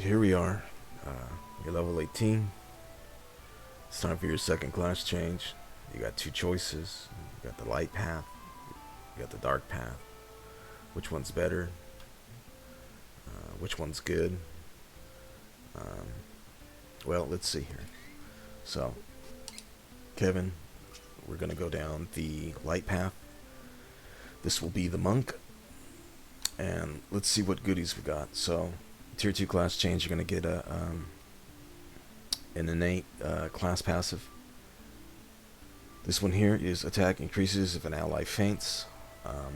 Alright, here we are. You're level 18. It's time for your second class change. You got two choices. You got the light path. You got the dark path. Which one's better? Which one's good? Well, let's see here. So, Kevin, we're going to go down the light path. This will be the monk. And let's see what goodies we got. So, tier 2 class change, you're going to get an innate class passive. This one here is attack increases if an ally faints. I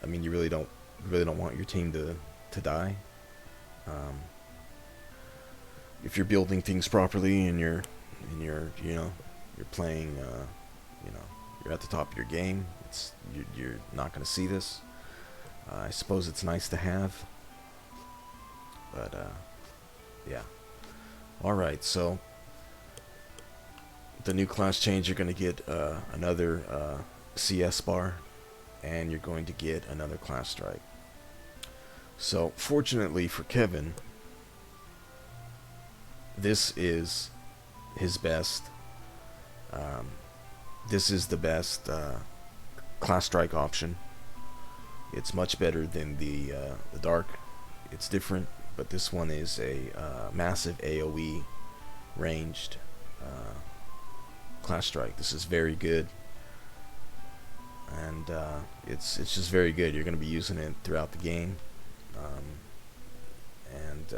mean, you really don't want your team to die. If you're building things properly and you're playing, you're at the top of your game, you're not going to see this. I suppose it's nice to have, but yeah. Alright, so the new class change, you're going to get another CS bar, and you're going to get another class strike. So fortunately for Kevin, this is his best. This is the best class strike option. It's much better than the dark. It's different, but this one is a massive AoE ranged class strike. This is very good, and it's just very good. You're going to be using it throughout the game, and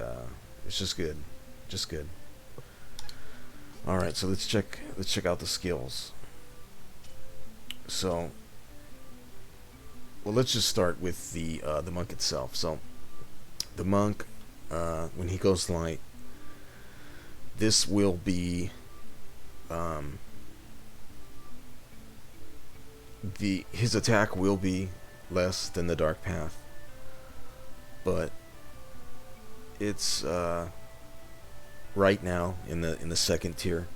it's just good, just good. All right, so let's check out the skills. So, well, let's just start with the monk itself. So, the monk, when he goes light, this will be his attack will be less than the dark path, but it's right now in the second tier.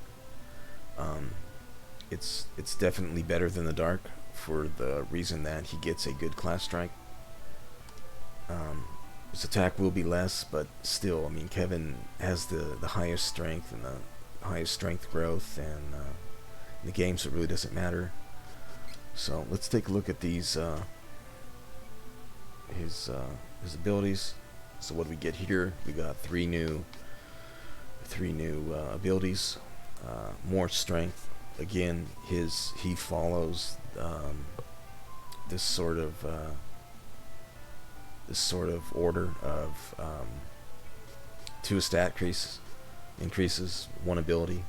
It's definitely better than the dark for the reason that he gets a good class strike. His attack will be less, but still, I mean, Kevin has the highest strength and the highest strength growth, and in the game, so it really doesn't matter. So let's take a look at these his abilities. So what do we get here? We got three new abilities. More strength. Again, he follows this sort of order of 2 stat increases, 1 ability.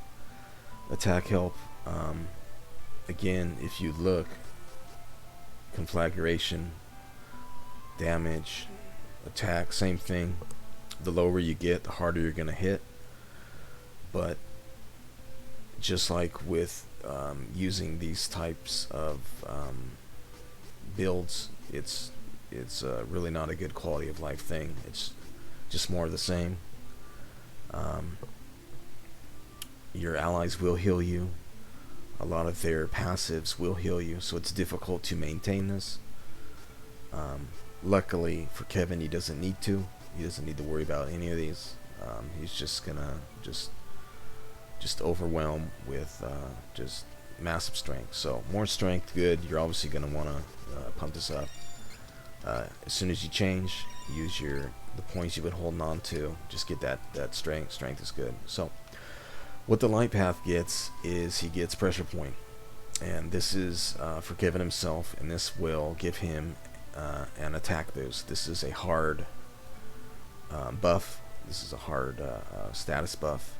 Attack help. Again, if you look, conflagration, damage, attack, same thing. The lower you get, the harder you're gonna hit. But just like with using these types of builds, it's really not a good quality of life thing. It's just more of the same. Your allies will heal you. A lot of their passives will heal you, so it's difficult to maintain this. Luckily for Kevin, he doesn't need to. He doesn't need to worry about any of these. He's just gonna just overwhelm with just massive strength. So more strength, good. You're obviously gonna want to pump this up. As soon as you change, use the points you've been holding on to. Just get that strength. Strength is good. So what the light path gets is he gets pressure point, and this is for Kevin himself, and this will give him an attack boost. This is a hard buff. This is a hard status buff,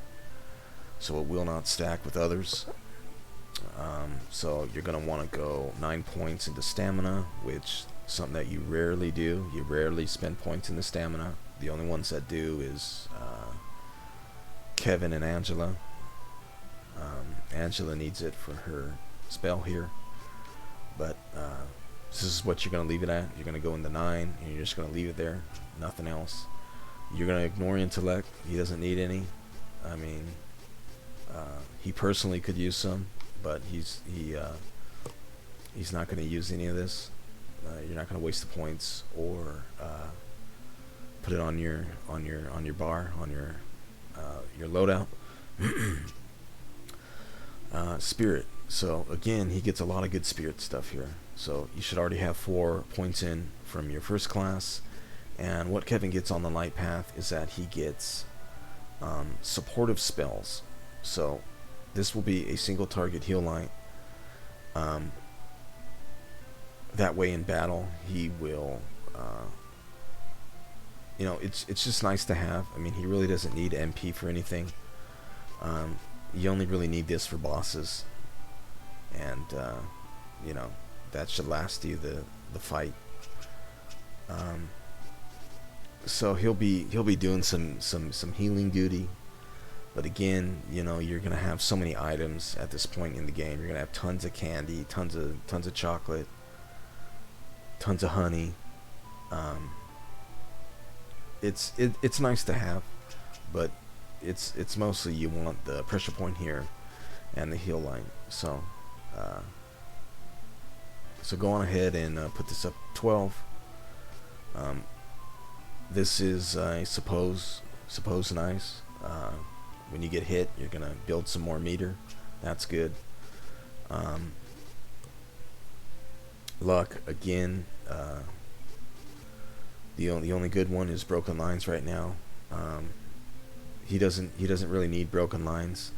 so it will not stack with others. So you're gonna want to go 9 points into stamina, which is something that you rarely do. You rarely spend points in the stamina. The only ones that do is Kevin and Angela. Angela needs it for her spell here, but this is what you're going to leave it at. You're going to go into 9, and you're just going to leave it there, nothing else. You're going to ignore intellect. He doesn't need any. I mean, he personally could use some, but he's not going to use any of this. You're not going to waste the points or put it on your bar, on your loadout. Spirit. So again, he gets a lot of good spirit stuff here. So you should already have 4 points in from your first class. And what Kevin gets on the light path is that he gets supportive spells. So this will be a single target heal light. That way in battle he will, it's just nice to have. I mean, he really doesn't need MP for anything. You only really need this for bosses, and that should last you the fight. So he'll be doing some healing duty, but again, you're gonna have so many items at this point in the game. You're gonna have tons of candy, tons of chocolate, tons of honey. It's nice to have, but it's mostly you want the pressure point here and the heal line. So go on ahead and put this up 12. This is, I suppose nice. When you get hit, you're gonna build some more meter. That's good. Luck again. The only good one is broken lines right now. He doesn't really need broken lines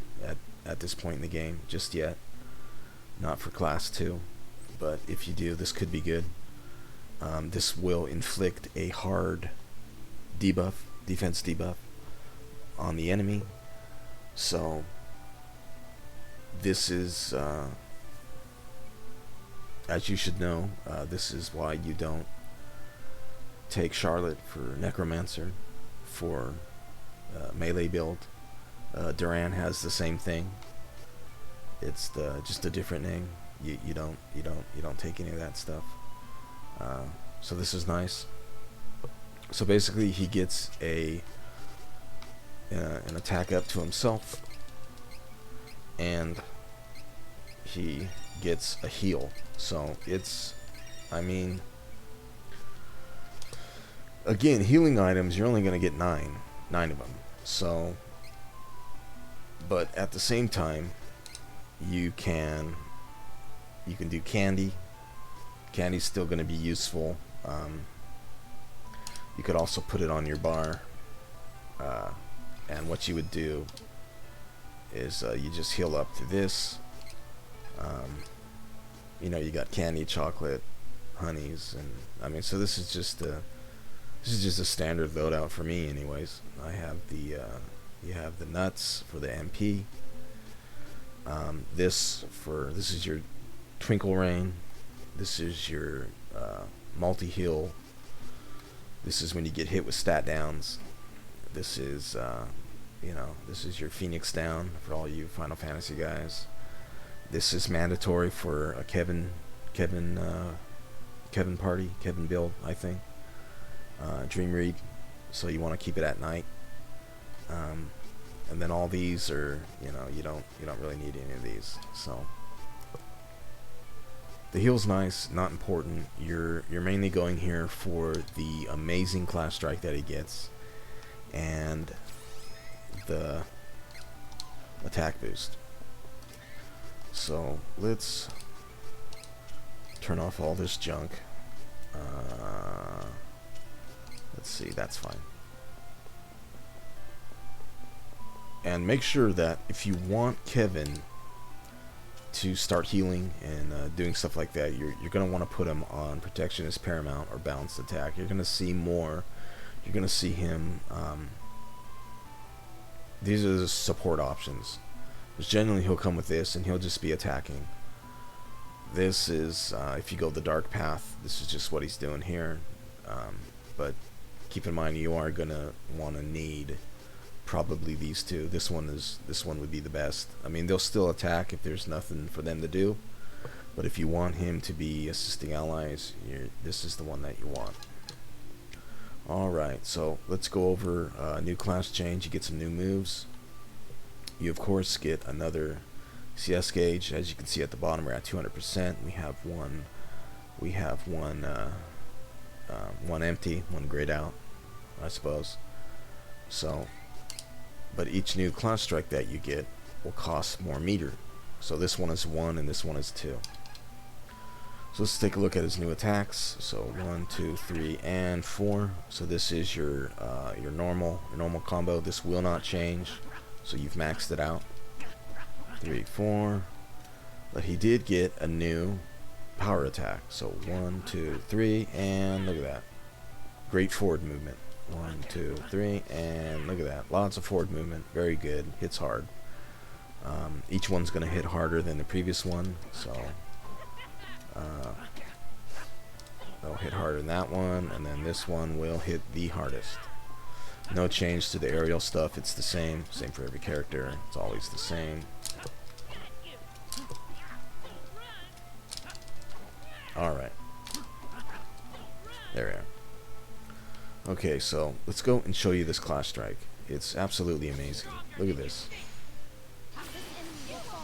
at this point in the game just yet. Not for class 2, but if you do, this could be good. This will inflict a hard defense debuff on the enemy. So this is, as you should know, this is why you don't take Charlotte for Necromancer for melee build. Duran has the same thing. It's just a different name. You don't take any of that stuff. So this is nice. So basically, he gets an attack up to himself, and he gets a heal. So it's, I mean, again, healing items, you're only going to get 9 of them. So, but at the same time, you can do candy. Candy's still going to be useful. You could also put it on your bar, and what you would do is you just heal up to this. You got candy, chocolate, honeys, and I mean, so this is just a standard loadout for me, anyways. I have you have the nuts for the MP. This is your Twinkle Rain. This is your multi-heal. This is when you get hit with stat downs. This is this is your Phoenix Down for all you Final Fantasy guys. This is mandatory for a Kevin party, Kevin build, I think. Dream Read, so you want to keep it at night. And then all these are, you don't really need any of these. So the heal's nice, not important. You're mainly going here for the amazing class strike that he gets and the attack boost. So let's turn off all this junk. Let's see, that's fine. And make sure that if you want Kevin to start healing and doing stuff like that, you're going to want to put him on Protection is Paramount or Balanced Attack. You're going to see more. You're going to see him. These are the support options. Because generally he'll come with this and he'll just be attacking. This is, if you go the dark path, this is just what he's doing here. But keep in mind, you are going to want to need probably these two. This one would be the best. I mean, they'll still attack if there's nothing for them to do, but if you want him to be assisting allies, this is the one that you want. Alright, so let's go over new class change. You get some new moves. You of course get another CS gauge. As you can see at the bottom, we're at 200%. We have one empty, one grayed out. I suppose. So, but each new class strike that you get will cost more meter. So this one is 1 and this one is 2. So let's take a look at his new attacks. So 1, 2, 3, and 4. So this is your normal combo. This will not change. So you've maxed it out. 3, 4. But he did get a new power attack. So 1, 2, 3, and look at that. Great forward movement. 1, 2, 3, and look at that. Lots of forward movement. Very good. Hits hard. Each one's going to hit harder than the previous one. So that'll hit harder than that one, and then this one will hit the hardest. No change to the aerial stuff. It's the same for every character. It's always the same. Alright, there we are. Okay, so let's go and show you this class strike. It's absolutely amazing. Look at this.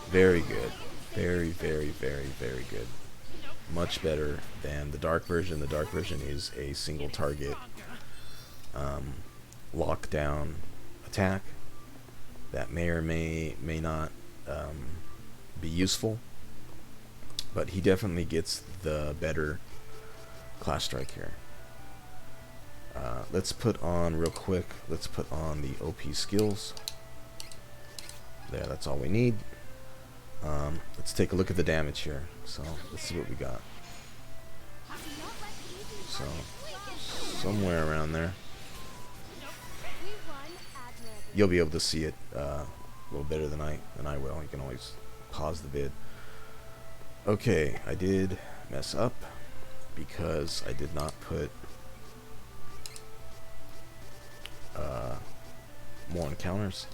Very good. Very, very, very, very good. Much better than the dark version. The dark version is a single target lockdown attack that may or may not be useful, but he definitely gets the better class strike here. Let's put on real quick, let's put on the OP skills there. That's all we need. Let's take a look at the damage here. So let's see what we got. So somewhere around there, you'll be able to see it a little better than I will. You can always pause the vid. Okay, I did mess up because I did not put more encounters.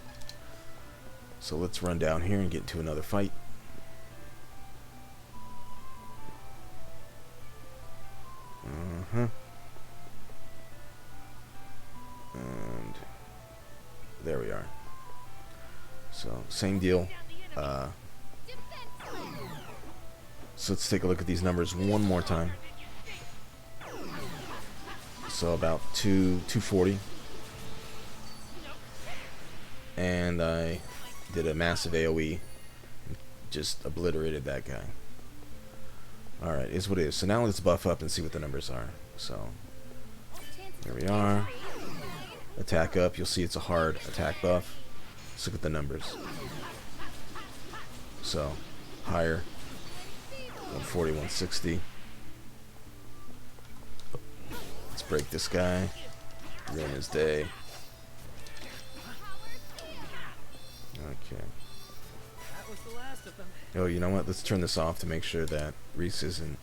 So let's run down here and get into another fight. And there we are. So same deal. So let's take a look at these numbers one more time. So about 240. And I did a massive AoE. Just obliterated that guy. Alright, is what it is. So now let's buff up and see what the numbers are. So there we are. Attack up. You'll see it's a hard attack buff. Let's look at the numbers. So higher. 140, 160. Let's break this guy. Ruin his day. Okay. That was the last of them. Oh, you know what? Let's turn this off to make sure that Reese isn't.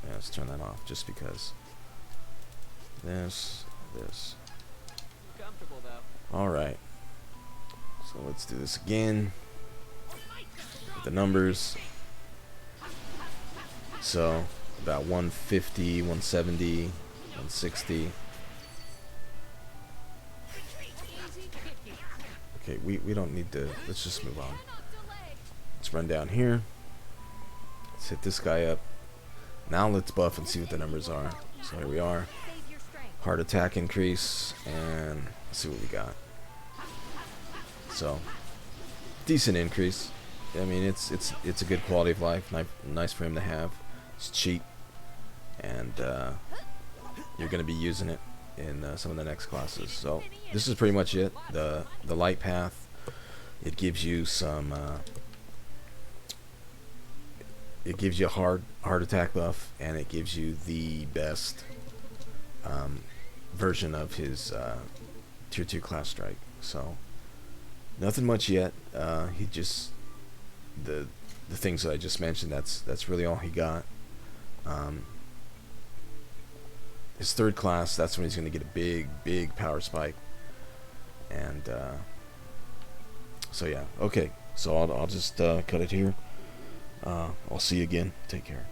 Yeah, let's turn that off just because. This. Comfortable though. Alright. So let's do this again. With the numbers. So, about 150, 170, 160. Okay, we don't need to. Let's just move on. Let's run down here. Let's hit this guy up. Now let's buff and see what the numbers are. So here we are. Heart attack increase, and let's see what we got. So decent increase. I mean, it's a good quality of life. Nice for him to have. It's cheap, and you're gonna be using it in some of the next classes. So this is pretty much it. The light path, it gives you some it gives you a hard attack buff, and it gives you the best version of his tier 2 class strike. So nothing much yet. He just the things that I just mentioned, that's really all he got. His third class, that's when he's going to get a big power spike. And so yeah, okay. So I'll just cut it here. I'll see you again. Take care.